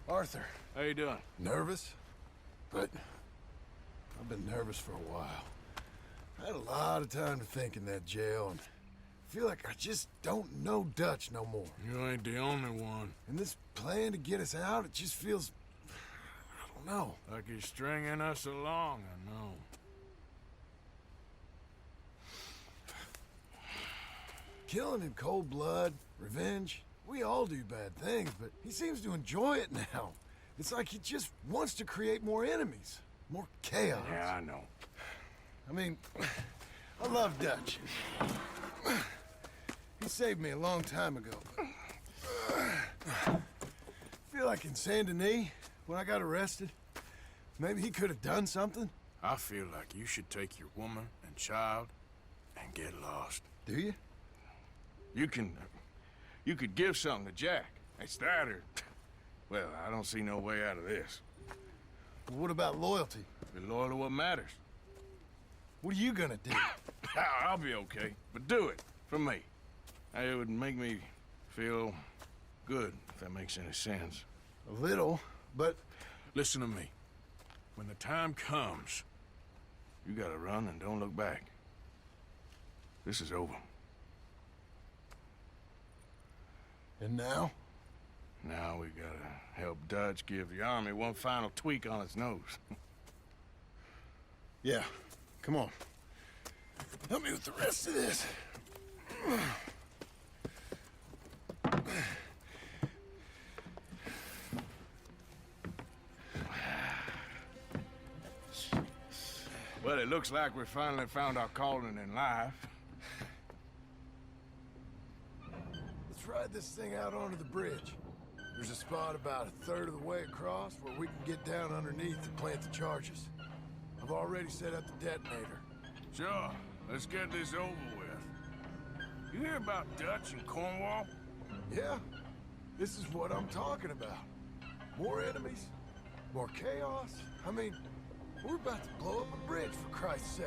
Arthur. How you doing? Nervous? But I've been nervous for a while. I had a lot of time to think in that jail, and I feel like I just don't know Dutch no more. You ain't the only one. And this plan to get us out, it just feels... I don't know. Like he's stringing us along, I know. Killing in cold blood, revenge, we all do bad things, but he seems to enjoy it now. It's like he just wants to create more enemies, more chaos. Yeah, I know. I mean, I love Dutch. He saved me a long time ago. I feel like in Saint Denis, when I got arrested, maybe he could have done something. I feel like you should take your woman and child and get lost. Do you? You could give something to Jack. It's that or... Well, I don't see no way out of this. Well, what about loyalty? Be loyal to what matters. What are you gonna do? I'll be okay, but do it, for me. It would make me feel good, if that makes any sense. A little, but... Listen to me. When the time comes, you gotta run and don't look back. This is over. And now? Now we gotta help Dutch give the army one final tweak on its nose. Yeah, come on. Help me with the rest of this. Well, it looks like we finally found our calling in life. Let's ride this thing out onto the bridge. There's a spot about a third of the way across where we can get down underneath to plant the charges. I've already set up the detonator. Sure, let's get this over with. You hear about Dutch and Cornwall? Yeah, this is what I'm talking about. More enemies, more chaos. I mean, we're about to blow up a bridge, for Christ's sake.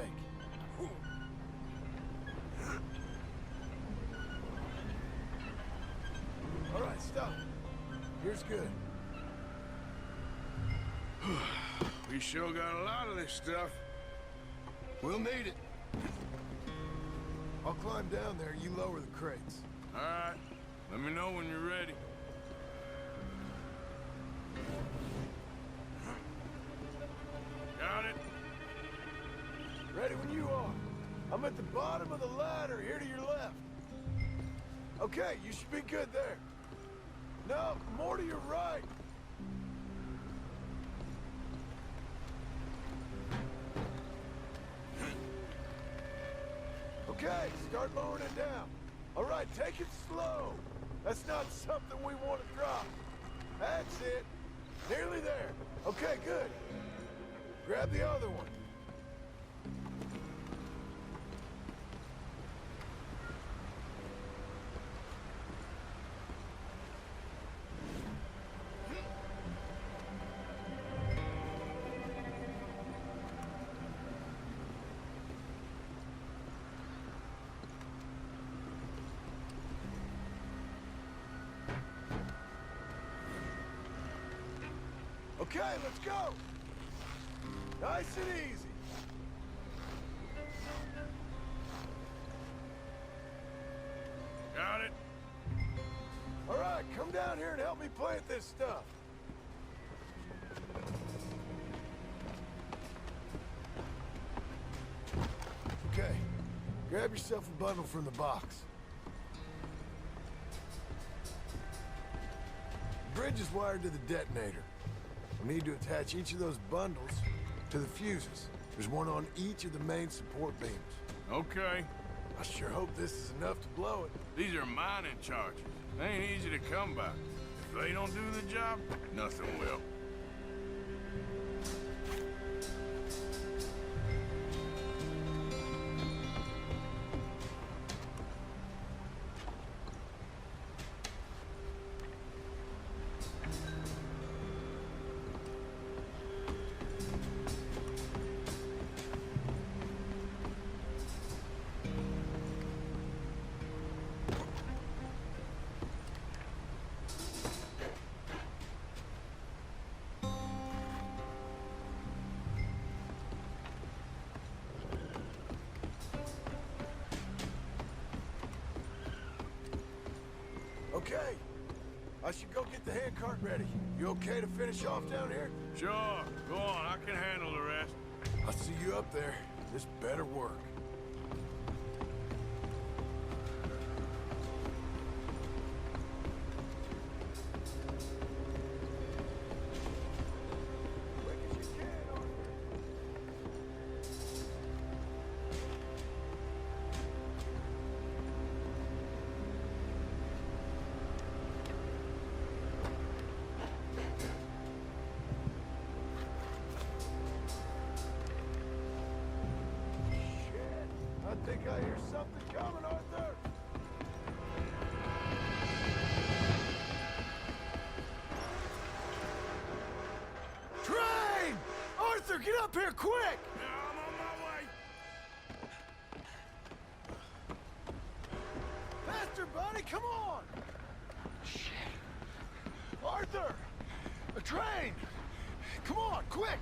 All right, stop. Here's good. We sure got a lot of this stuff. We'll need it. I'll climb down there, you lower the crates. All right, let me know when you're ready. Got it? Ready when you are. I'm at the bottom of the ladder, here to your left. Okay, you should be good there. No, more to your right. Okay, start lowering it down. All right, take it slow. That's not something we want to drop. That's it. Nearly there. Okay, good. Grab the other one. Okay, let's go. Nice and easy. Got it? All right, come down here and help me plant this stuff. Okay, grab yourself a bundle from the box. The bridge is wired to the detonator. We'll need to attach each of those bundles to the fuses. There's one on each of the main support beams. Okay. I sure hope this is enough to blow it. These are mining charges. They ain't easy to come by. If they don't do the job, nothing will. Okay. I should go get the handcart ready. You okay to finish off down here? Sure, go on. I can handle the rest. I'll see you up there. This better work. Quick as you can, Arthur. Shit! I think I hear something coming, Arthur! Train! Arthur, get up here quick! I'm on my way. Faster, buddy, come on! Shit. Arthur! A train! Come on, quick!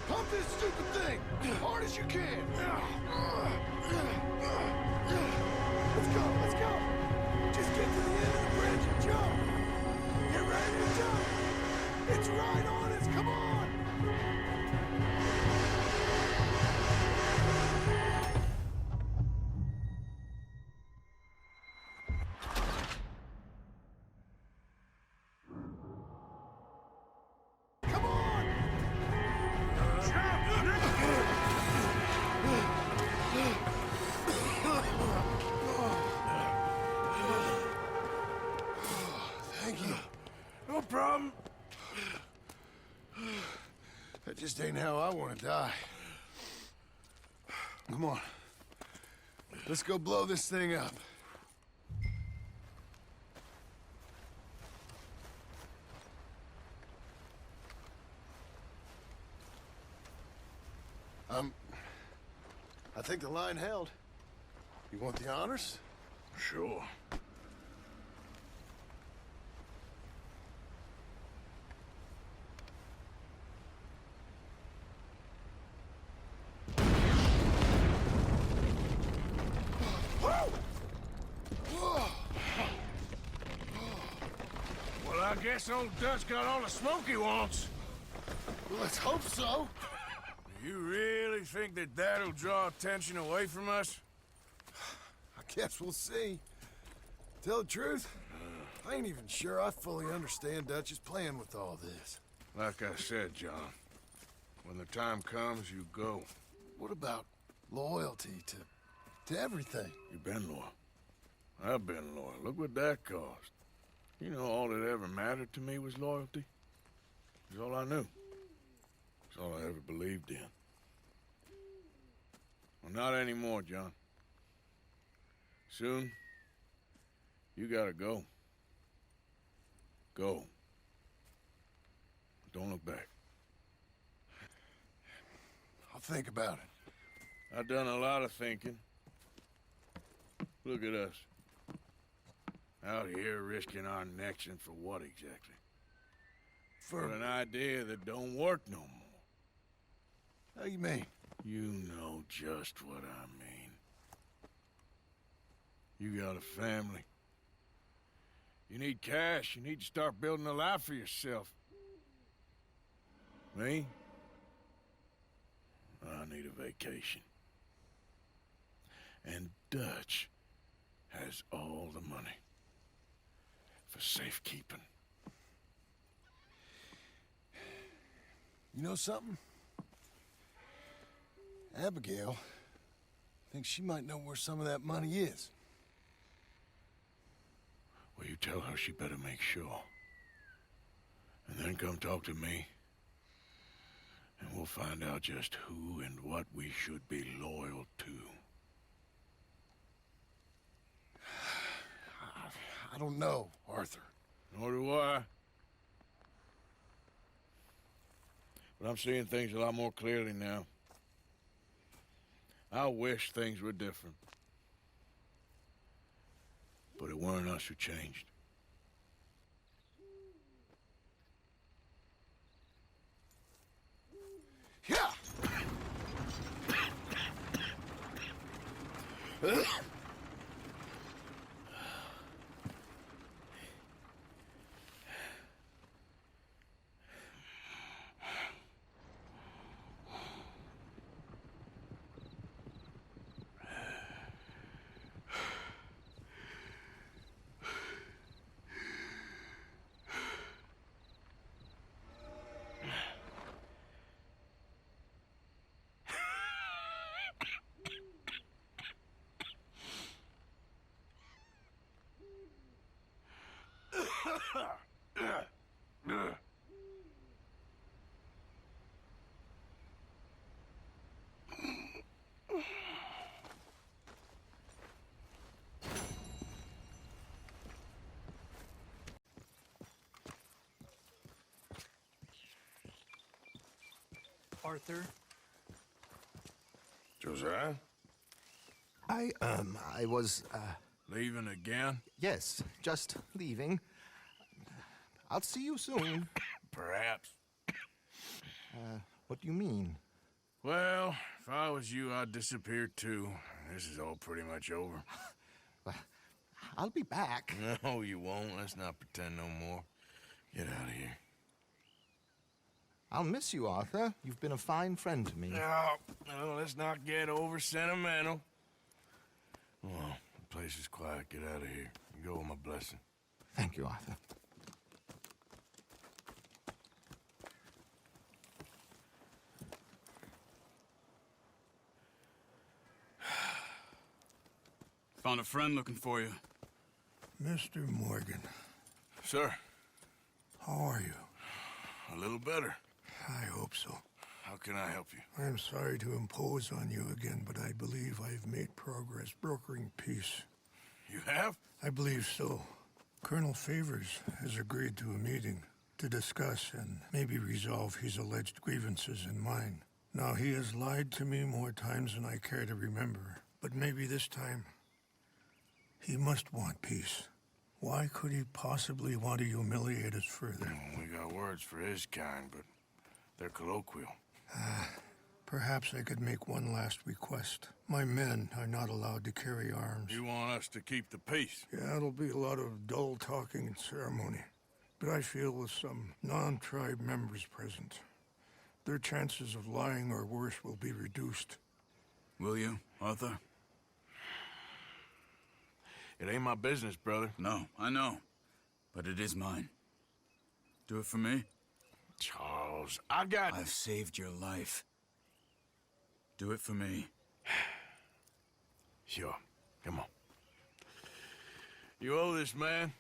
Pump this stupid thing! Hard as you can! Let's go! Just get to the end of the bridge and jump! Get ready to jump! It's right on us, come on! Come on! Thank you. No problem. That just ain't how I want to die. Come on. Let's go blow this thing up. I think the line held. You want the honors? Sure. Well, I guess old Dutch got all the smoke he wants. Well, let's hope so. You really think that that'll draw attention away from us? I guess we'll see. Tell the truth, I ain't even sure I fully understand Dutch's plan with all this. Like I said, John, when the time comes, you go. What about loyalty to everything? You've been loyal. I've been loyal. Look what that cost. You know, all that ever mattered to me was loyalty. It's all I knew. It's all I ever believed in. Well, not anymore, John. Soon, you gotta go. Go. Don't look back. I'll think about it. I've done a lot of thinking. Look at us. Out here risking our necks, and for what exactly? For an idea that don't work no more. How you mean? You know just what I mean. You got a family. You need cash. You need to start building a life for yourself. Me? I need a vacation. And Dutch has all the money for safekeeping. You know something? Abigail thinks she might know where some of that money is. Well, you tell her she better make sure. And then come talk to me. And we'll find out just who and what we should be loyal to. I don't know, Arthur. Nor do I. But I'm seeing things a lot more clearly now. I wish things were different. But it weren't us who changed. Yeah! Arthur? Josiah? I was, Leaving again? yes, just leaving. I'll see you soon. Perhaps. What do you mean? Well, if I was you, I'd disappear too. This is all pretty much over. I'll be back. No, you won't. Let's not pretend no more. Get out of here. I'll miss you, Arthur. You've been a fine friend to me. No, let's not get over sentimental. Well, the place is quiet. Get out of here. You go with my blessing. Thank you, Arthur. Found a friend looking for you. Mr. Morgan, Sir, how are you? a little better. I hope so. How can I help you? I'm sorry to impose on you again, but I believe I've made progress brokering peace. You have? I believe so. Colonel Favors has agreed to a meeting to discuss and maybe resolve his alleged grievances and mine. Now, he has lied to me more times than I care to remember, but maybe this time he must want peace. Why could he possibly want to humiliate us further? We got words for his kind, but they're colloquial. Perhaps I could make one last request. My men are not allowed to carry arms. You want us to keep the peace? Yeah, it'll be a lot of dull talking and ceremony. But I feel with some non-tribe members present, their chances of lying or worse will be reduced. Will you, Arthur? It ain't my business, brother. No, I know. But it is mine. Do it for me? Charles, I got... I've saved your life. Do it for me. Sure. Come on. You owe this man.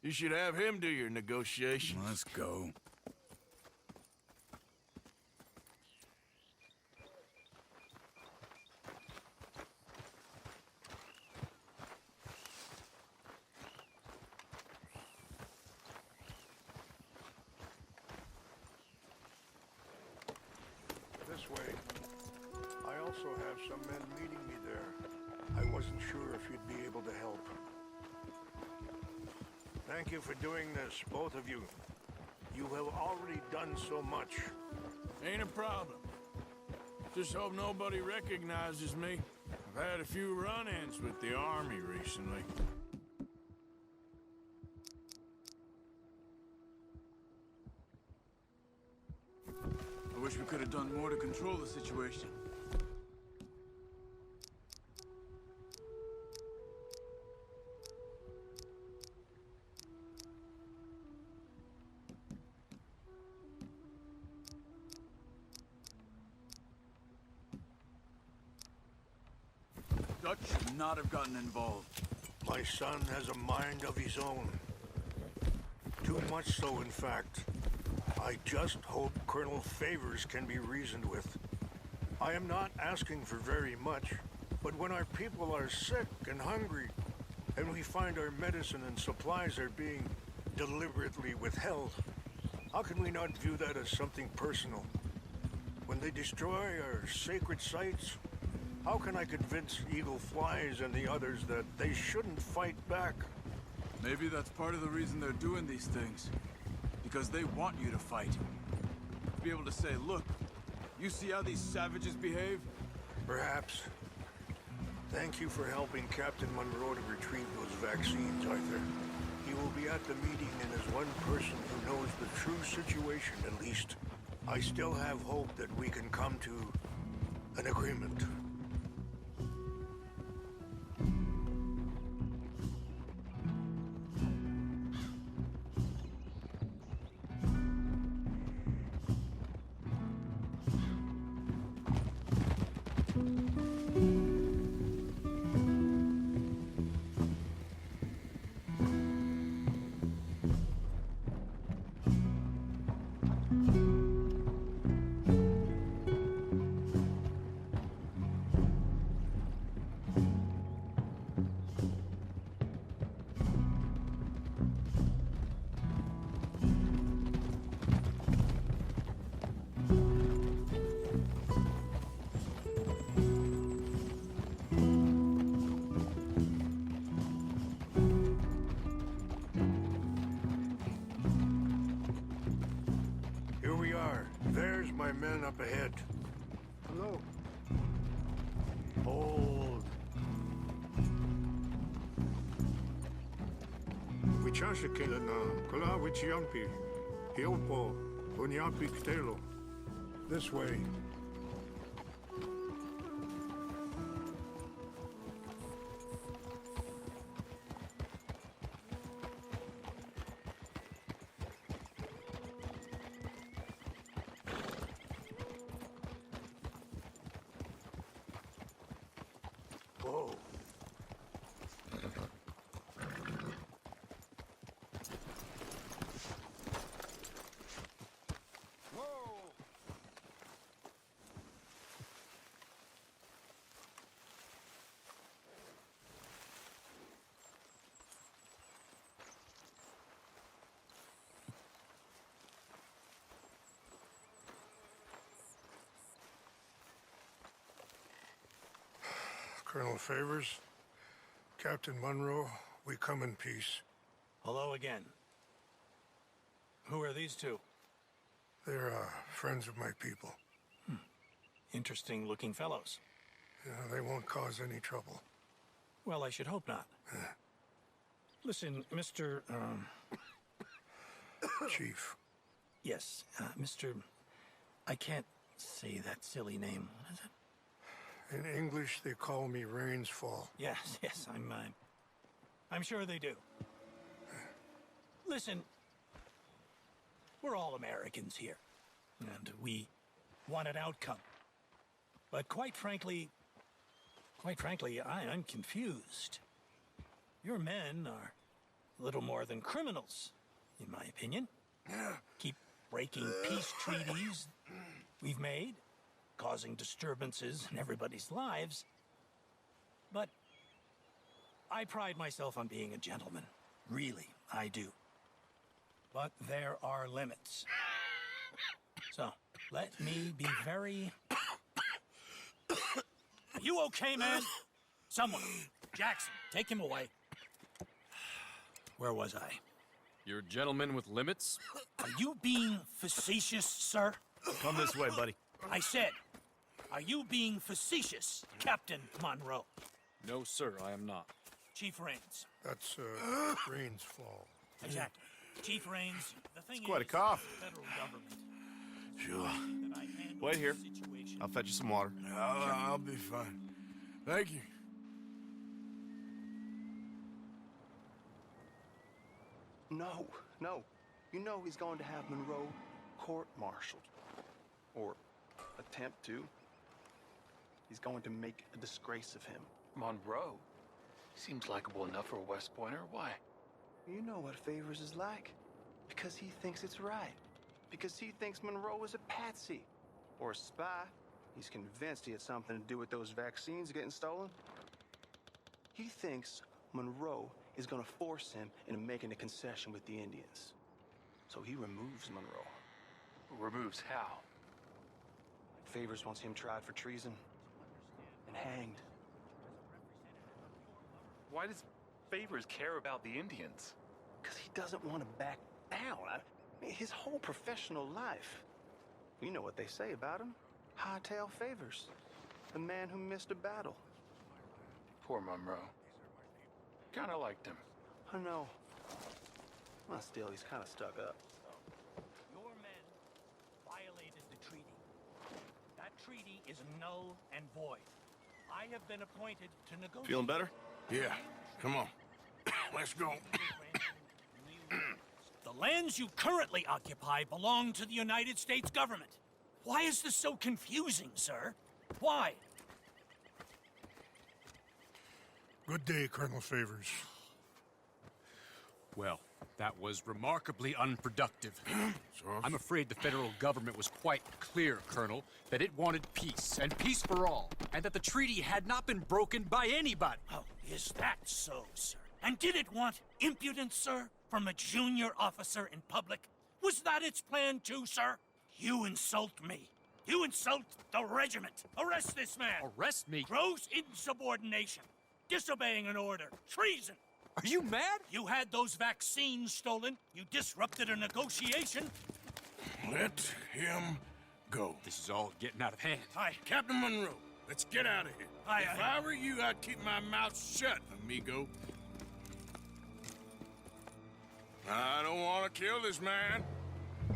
You should have him do your negotiations. Let's go. This way. I also have some men meeting me there. I wasn't sure if you'd be able to help. Thank you for doing this, both of you. You have already done so much. Ain't a problem. Just hope nobody recognizes me. I've had a few run-ins with the army recently. I wish we could have done more to control the situation. Dutch should not have gotten involved. My son has a mind of his own. Too much so, in fact. I just hope Colonel Favors can be reasoned with. I am not asking for very much, but when our people are sick and hungry, and we find our medicine and supplies are being deliberately withheld, how can we not view that as something personal? When they destroy our sacred sites, how can I convince Eagle Flies and the others that they shouldn't fight back? Maybe that's part of the reason they're doing these things. Because they want you to fight. To be able to say, look, you see how these savages behave? Perhaps. Thank you for helping Captain Monroe to retrieve those vaccines, Arthur. He will be at the meeting and is one person who knows the true situation, at least. I still have hope that we can come to an agreement. my men up ahead. Hello. Hold. Wichasha Kilana, Kula Wichiampi, Hiopo, Bunyapi Ktelo. This way. Whoa. Colonel Favors, Captain Monroe, we come in peace. Hello again. Who are these two? They're friends of my people. Interesting looking fellows. Yeah, they won't cause any trouble. Well, I should hope not. Listen, Mr. Chief. Yes, Mr. I can't say that silly name. What is it? In English, they call me Rains Fall. Yes, I'm sure they do. Listen, we're all Americans here, and we want an outcome. But quite frankly, I'm confused. Your men are little more than criminals, in my opinion. Keep breaking peace treaties we've made, causing disturbances in everybody's lives. But I pride myself on being a gentleman. Really, I do. But there are limits. So, let me be very... Are you okay, man? Someone. Jackson, take him away. Where was I? You're a gentleman with limits? Are you being facetious, sir? Come this way, buddy. I said, are you being facetious, Captain Monroe? No, sir, I am not. Chief Rains. That's Rains Fall. Exactly. Chief Rains, the thing Quite a is, cough. the federal government. Sure. That I handle Wait here. the situation. I'll fetch you some water. I'll be fine. Thank you. No. You know he's going to have Monroe court-martialed. Or attempt to. He's going to make a disgrace of him. Monroe? Seems likable enough for a West Pointer. Why? You know what Favors is like. Because he thinks it's right. Because he thinks Monroe is a patsy. Or a spy. He's convinced he had something to do with those vaccines getting stolen. He thinks Monroe is going to force him into making a concession with the Indians. So he removes Monroe. Removes how? Favors wants him tried for treason and hanged. Why does Favors care about the Indians? Because he doesn't want to back down. I mean, his whole professional life. You know what they say about him. Hightail Favors. The man who missed a battle. Poor Monroe. Kinda liked him. I know. Well, still, he's kind of stuck up. Your men violated the treaty. That treaty is null and void. I have been appointed to negotiate. Feeling better? Yeah, come on. Let's go. The lands you currently occupy belong to the United States government. Why is this so confusing, sir? Why? Good day, Colonel Favors. Well, that was remarkably unproductive. So, I'm afraid the federal government was quite clear, Colonel, that it wanted peace, and peace for all, and that the treaty had not been broken by anybody. Oh, is that so, sir? And did it want impudence, sir, from a junior officer in public? Was that its plan too, sir? You insult me. You insult the regiment. Arrest this man. Arrest me? Gross insubordination. Disobeying an order. Treason. Are you mad? You had those vaccines stolen. You disrupted a negotiation. let him go. This is all getting out of hand. Hi, Captain Monroe. Let's get out of here. If I were you, I'd keep my mouth shut, amigo. I don't want to kill this man,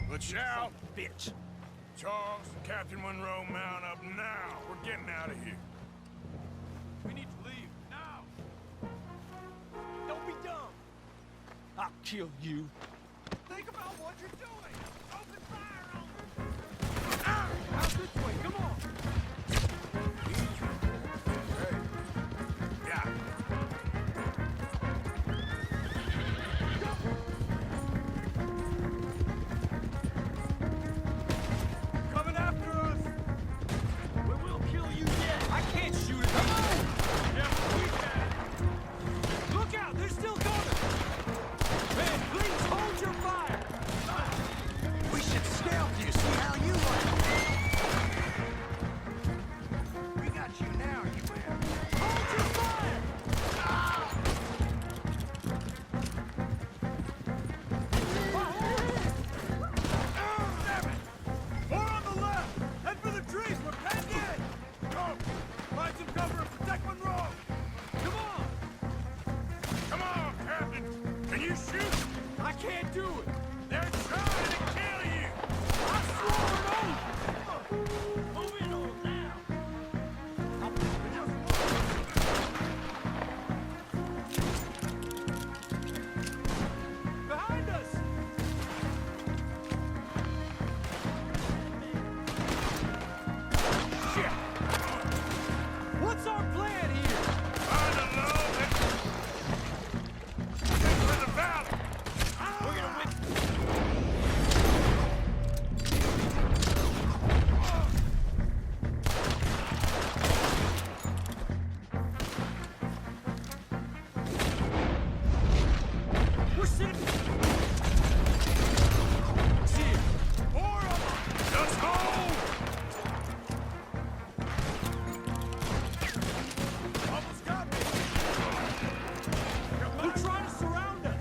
but shall. Bitch. Charles, Captain Monroe, mount up now. We're getting out of here. We need to leave, now! Don't be dumb. I'll kill you. Think about what you're doing! Open fire on Out this way, come on. Yeah. Coming after us! We will kill you yet. I can't shoot it. Come on. Yeah, we can! Look out, they're still coming. Man, please hold your fire. We should stealth you, see how you like. We got you now, you man. Hold your fire. More on the left! Head for the trees! We're penned in! Go! Find some cover and protect Monroe! Come on. Come on, Captain. Can you shoot? I can't do it. They're trying to kill you. I swore an oath. Move in on now. Behind us. Shit. What's our plan here? Find a low and head for the valley. We're gonna win. We're sitting. See ya. More of them! Just hold. Almost got me! They're trying to surround us.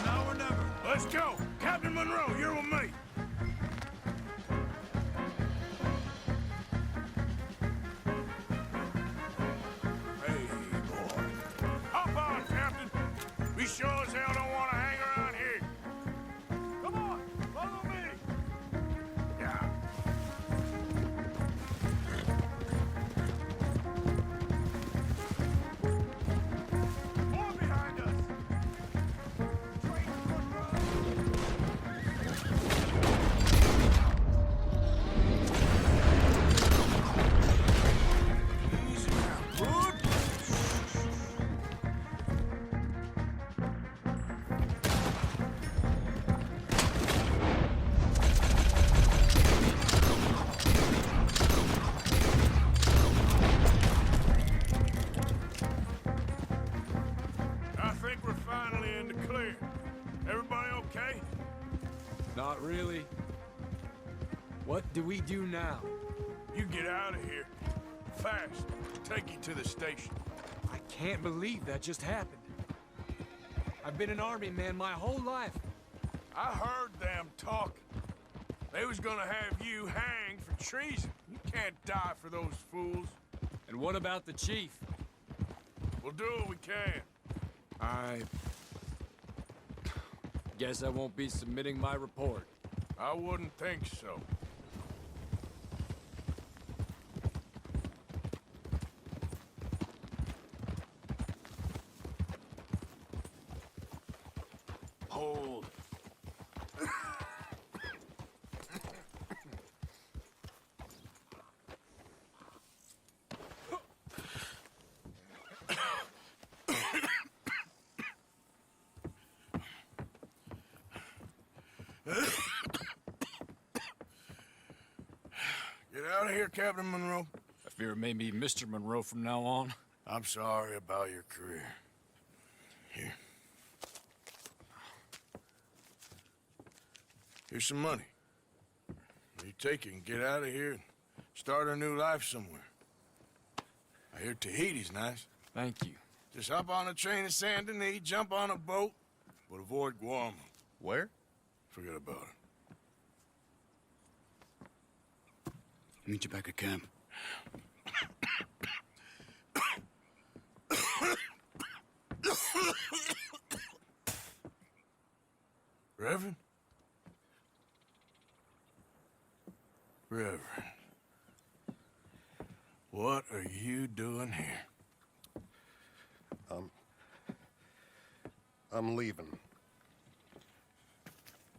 Now or never! Let's go. Captain Monroe, you're with me. Hey, boy. Hop on, Captain. We sure as hell don't want to hang around here. Come on! Follow me! Yeah. More behind us! Train Monroe! Easy now. Good. I think we're finally in the clear. Everybody okay? Not really. What do we do now? You get out of here. Fast. Take you to the station. I can't believe that just happened. I've been an army man my whole life. I heard them talking. They was gonna have you hanged for treason. You can't die for those fools. And what about the chief? We'll do what we can. I guess I won't be submitting my report. I wouldn't think so. Hold. Get out of here, Captain Monroe. I fear it may be Mr. Monroe from now on. I'm sorry about your career. Here. Here's some money. You take it and get out of here and start a new life somewhere. I hear Tahiti's nice. Thank you. Just hop on a train to Saint Denis, jump on a boat, but avoid Guam. Where? Forget about it. Meet you back at camp. Reverend? Reverend. What are you doing here? I'm leaving.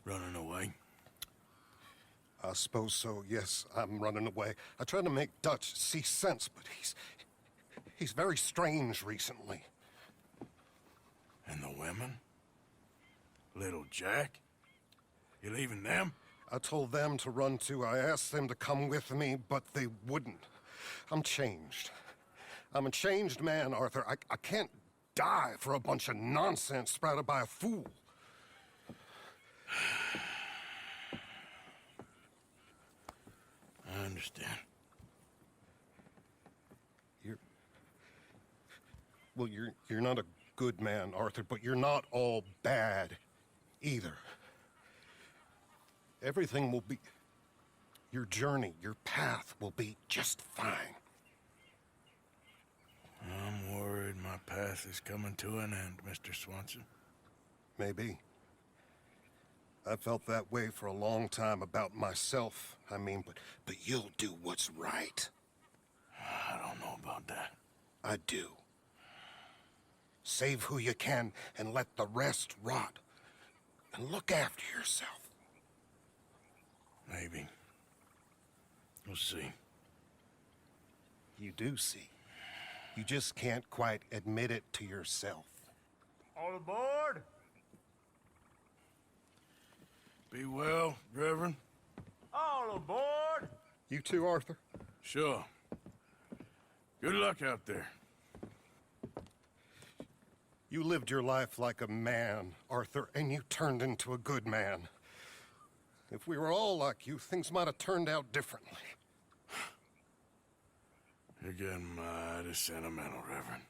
Running away? I suppose so, yes, I'm running away. I tried to make Dutch see sense, but he's very strange recently. And the women? Little Jack? You leaving them? I told them to run too. I asked them to come with me, but they wouldn't. I'm changed. I'm a changed man, Arthur. I can't die for a bunch of nonsense sprouted by a fool. I understand. You're not a good man, Arthur, but you're not all bad either. Everything will be... Your journey, your path will be just fine. I'm worried my path is coming to an end, Mr. Swanson. Maybe. I felt that way for a long time about myself, I mean, but you'll do what's right. I don't know about that. I do. Save who you can and let the rest rot. And look after yourself. Maybe. We'll see. You do see. You just can't quite admit it to yourself. All aboard! Be well, Reverend. All aboard! You too, Arthur? Sure. Good luck out there. You lived your life like a man, Arthur, and you turned into a good man. If we were all like you, things might have turned out differently. You're getting mighty sentimental, Reverend.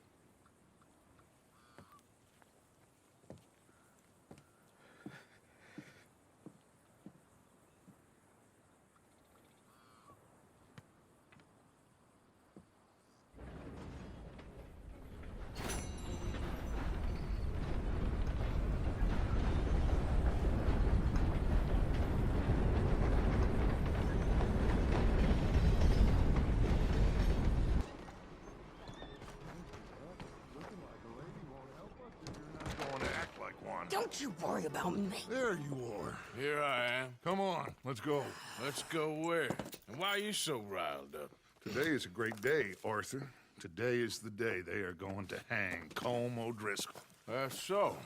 Don't you worry about me. There you are. Here I am. Come on, let's go. Let's go where? And why are you so riled up? Today is a great day, Arthur. Today is the day they are going to hang Colm O'Driscoll. That's so.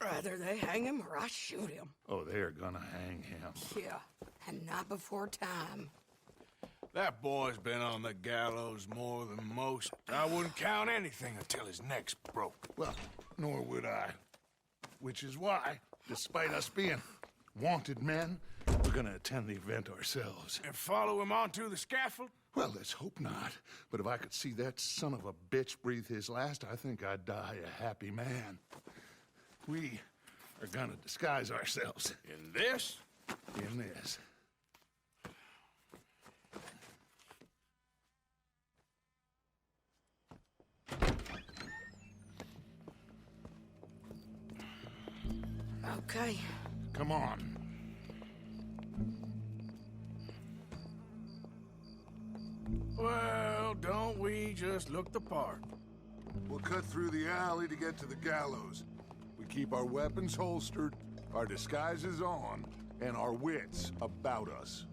Rather they hang him or I shoot him. Oh, they are gonna hang him. Yeah, and not before time. That boy's been on the gallows more than most. I wouldn't count anything until his neck's broke. Well, nor would I. Which is why, despite us being wanted men, we're gonna attend the event ourselves. And follow him onto the scaffold? Well, let's hope not. But if I could see that son of a bitch breathe his last, I think I'd die a happy man. We are gonna disguise ourselves. In this? In this. Okay. Come on. Well, don't we just look the part? We'll cut through the alley to get to the gallows. We keep our weapons holstered, our disguises on, and our wits about us.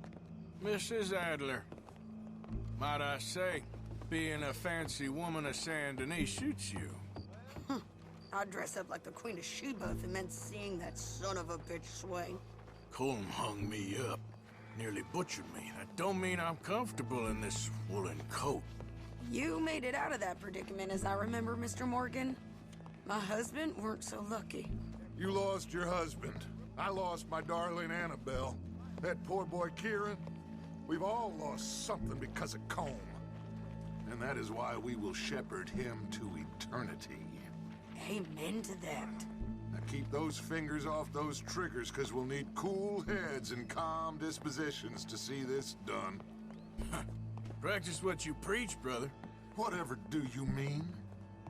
Mrs. Adler, might I say, being a fancy woman of Saint Denis suits you. I'd dress up like the Queen of Sheba if it meant seeing that son of a bitch swing. Colm hung me up, nearly butchered me. That don't mean I'm comfortable in this woolen coat. You made it out of that predicament, as I remember, Mr. Morgan. My husband weren't so lucky. You lost your husband. I lost my darling Annabelle. That poor boy Kieran. We've all lost something because of Colm. And that is why we will shepherd him to eternity. Amen to that. Now keep those fingers off those triggers, because we'll need cool heads and calm dispositions to see this done. Practice what you preach, brother. Whatever do you mean?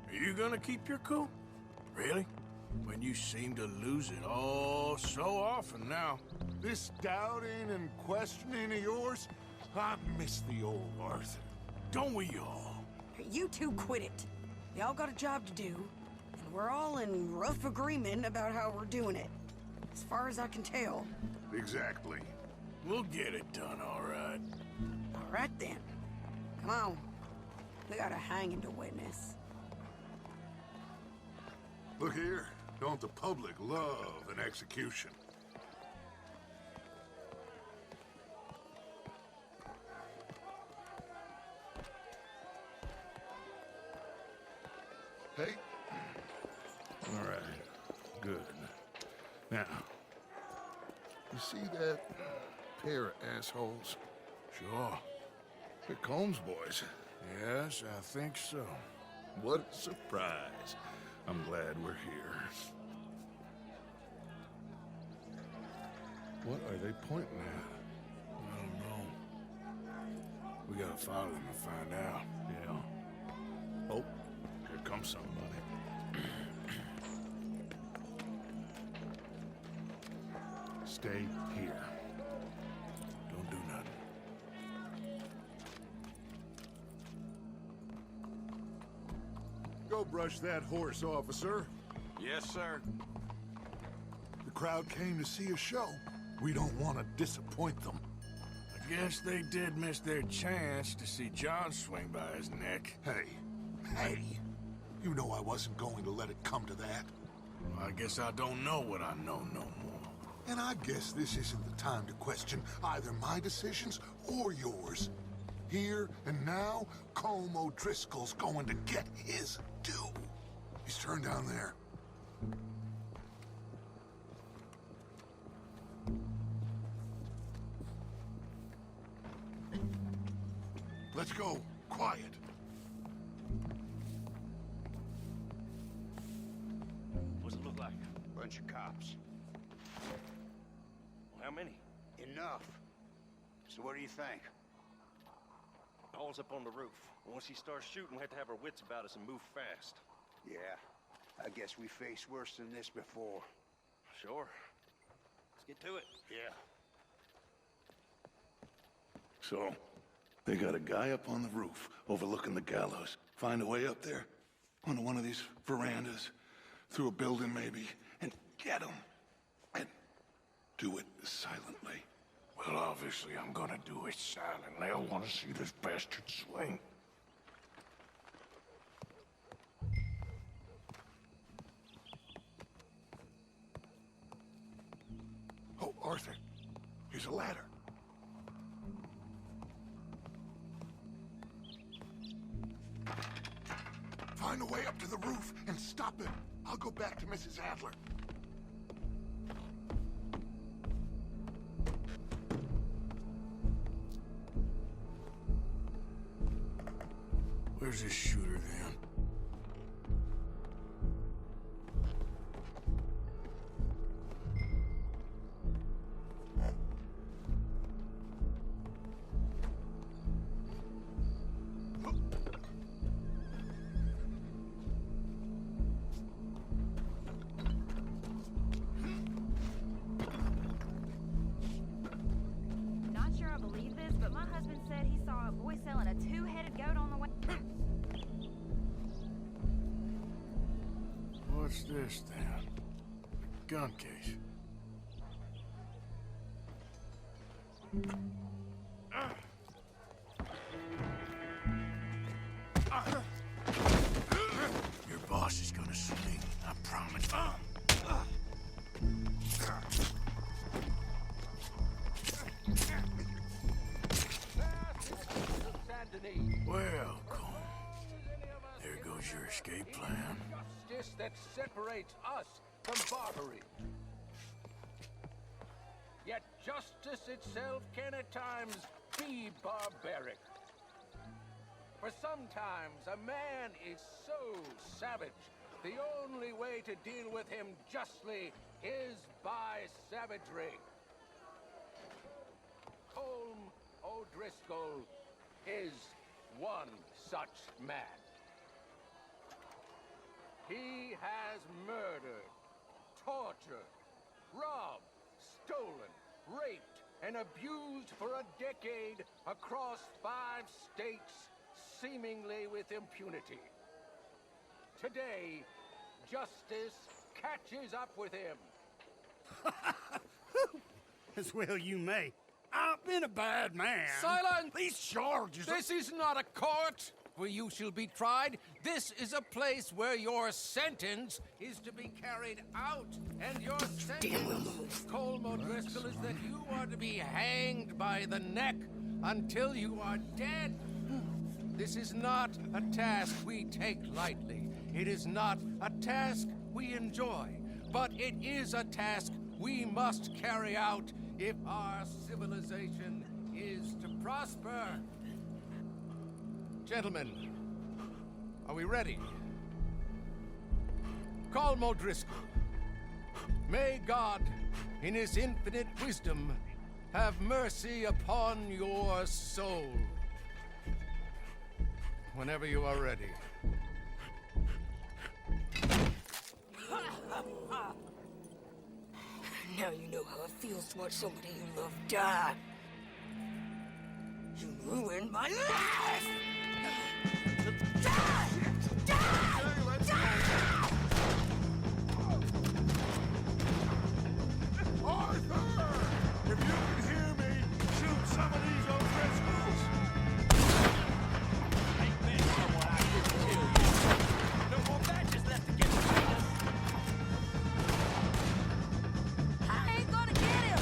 Are you gonna keep your cool? Really? When you seem to lose it all so often now. This doubting and questioning of yours, I miss the old Arthur. Don't we all? You two quit it. Y'all got a job to do, and we're all in rough agreement about how we're doing it. As far as I can tell. Exactly. We'll get it done, all right. All right, then. Come on. We got a hanging to witness. Look here, don't the public love an execution? Hey. All right. Good. Now, You see that pair of assholes? sure. They're Combs boys. Yes, I think so. What a surprise. I'm glad we're here. What are they pointing at? I don't know. We gotta follow them and find out. Yeah. Oh, here comes somebody. Stay here. Don't do nothing. Go brush that horse, officer. Yes, sir. The crowd came to see a show. We don't want to disappoint them. I guess they did miss their chance to see John swing by his neck. Hey. You know I wasn't going to let it come to that. Well, I guess I don't know what I know no more. And I guess this isn't the time to question either my decisions or yours. Here and now, Colm O'Driscoll's going to get his due. He's turned down there. Let's go. Quiet. What's it look like? Bunch of cops. How many? Enough. So what do you think? Paul's up on the roof. Once he starts shooting, we have to have our wits about us and move fast. Yeah, I guess we faced worse than this before. Sure. Let's get to it. Yeah. So, they got a guy up on the roof overlooking the gallows. Find a way up there, onto one of these verandas, through a building maybe, and get him. And do it silently. Well, obviously, I'm gonna do it silently. I want to see this bastard swing. Oh, Arthur, here's a ladder. Find a way up to the roof and stop him. I'll go back to Mrs. Adler. Where's this shooter, then? Not sure I believe this, but my husband said he saw a boy selling a two-headed goat on the way. What's this, then? A gun case. Your boss is gonna swing, I promise. Welcome. There goes your escape plan. Justice that separates us from barbarity. Yet justice itself can at times be barbaric. For sometimes a man is so savage, the only way to deal with him justly is by savagery. Colm O'Driscoll is one such man. He has murdered, tortured, robbed, stolen, raped, and abused for a decade across 5 states, seemingly with impunity. Today, justice catches up with him. As well you may. I've been a bad man. Silence! These charges... This is not a court where you shall be tried. This is a place where your sentence is to be carried out. And your sentence, Colm O'Driscoll, is that you are to be hanged by the neck until you are dead. This is not a task we take lightly. It is not a task we enjoy. But it is a task we must carry out if our civilization is to prosper. Gentlemen, are we ready? Colm O'Driscoll, may God, in his infinite wisdom, have mercy upon your soul. Whenever you are ready. Now you know how it feels to watch somebody you love die. You ruined my life! Die! Die! Die! Arthur! If you can hear me, shoot some of these O'Driscolls! Ain't been someone I couldn't kill you. No more badges left to get between us. I ain't gonna get him!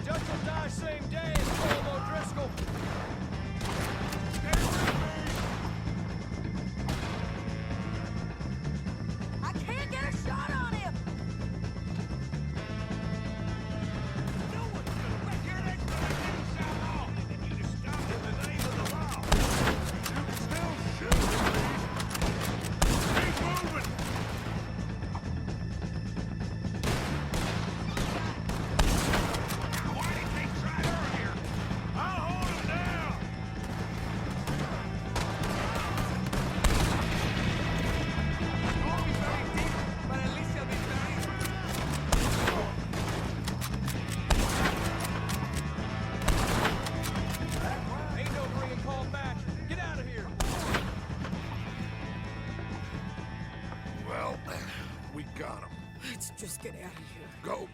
Judge will die same day as Colm O'Driscoll. I can't get a shot on him! No one's gonna make your next man get shot off if you just stop in the name of the law. You can still shoot, please. Keep moving. Why didn't they try earlier? I'll hold him down. But at least he'll be dying. Ain't no bringing Colm back. Get out of here. Well, we got him. Let's just get out of here. Go.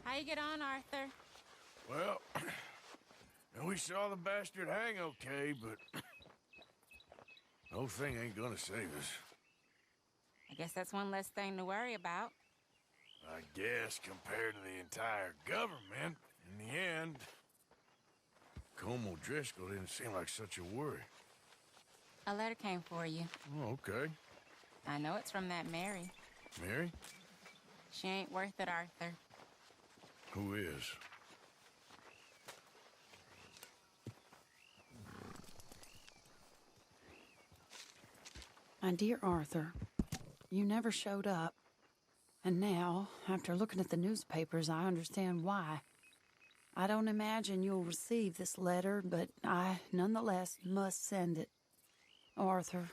How you get on, Arthur? Well, we saw the bastard hang okay, but no thing ain't gonna save us. I guess that's one less thing to worry about. I guess compared to the entire government, in the end, Colm O'Driscoll didn't seem like such a worry. A letter came for you. Oh, okay. I know it's from that Mary. Mary? She ain't worth it, Arthur. Who is? My dear Arthur, you never showed up. And now, after looking at the newspapers, I understand why. I don't imagine you'll receive this letter, but I, nonetheless, must send it. Arthur.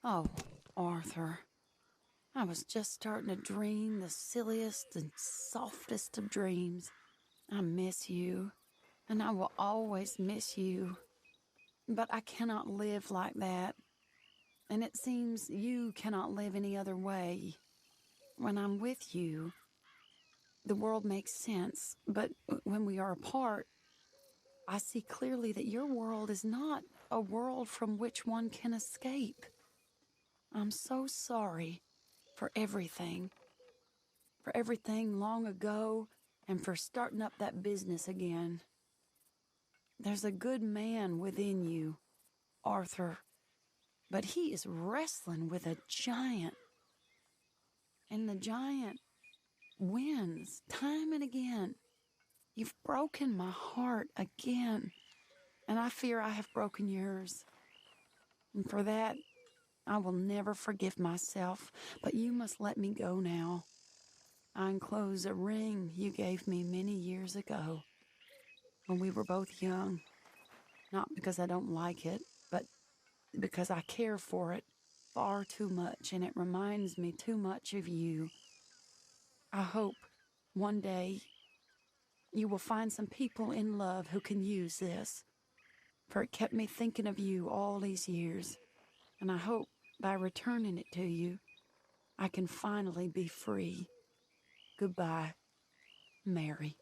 Oh, Arthur. I was just starting to dream the silliest and softest of dreams. I miss you, and I will always miss you. But I cannot live like that. And it seems you cannot live any other way. When I'm with you, the world makes sense, but when we are apart, I see clearly that your world is not a world from which one can escape. I'm so sorry for everything long ago, and for starting up that business again. There's a good man within you, Arthur, but he is wrestling with a giant. And the giant wins time and again. You've broken my heart again, and I fear I have broken yours. And for that, I will never forgive myself, but you must let me go now. I enclose a ring you gave me many years ago, when we were both young. Not because I don't like it, but because I care for it far too much, and it reminds me too much of you. I hope one day you will find some people in love who can use this, for it kept me thinking of you all these years, and I hope by returning it to you, I can finally be free. Goodbye, Mary.